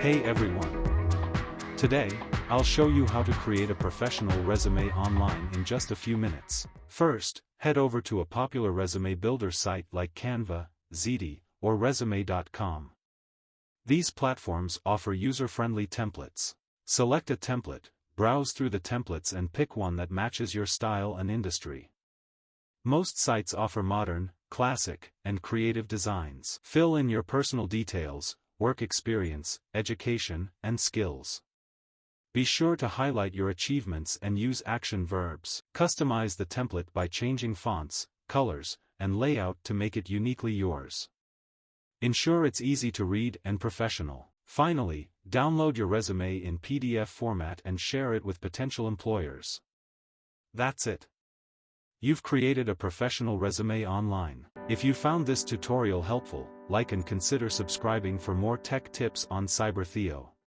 Hey everyone! Today, I'll show you how to create a professional resume online in just a few minutes. First, head over to a popular resume builder site like Canva, Ziti, or Resume.com. These platforms offer user-friendly templates. Select a template, browse through the templates and pick one that matches your style and industry. Most sites offer modern, classic, and creative designs. Fill in your personal details, work experience, education, and skills. Be sure to highlight your achievements and use action verbs. Customize the template by changing fonts, colors, and layout to make it uniquely yours. Ensure it's easy to read and professional. Finally, download your resume in PDF format and share it with potential employers. That's it. You've created a professional resume online. If you found this tutorial helpful, like and consider subscribing for more tech tips on CyberTheo.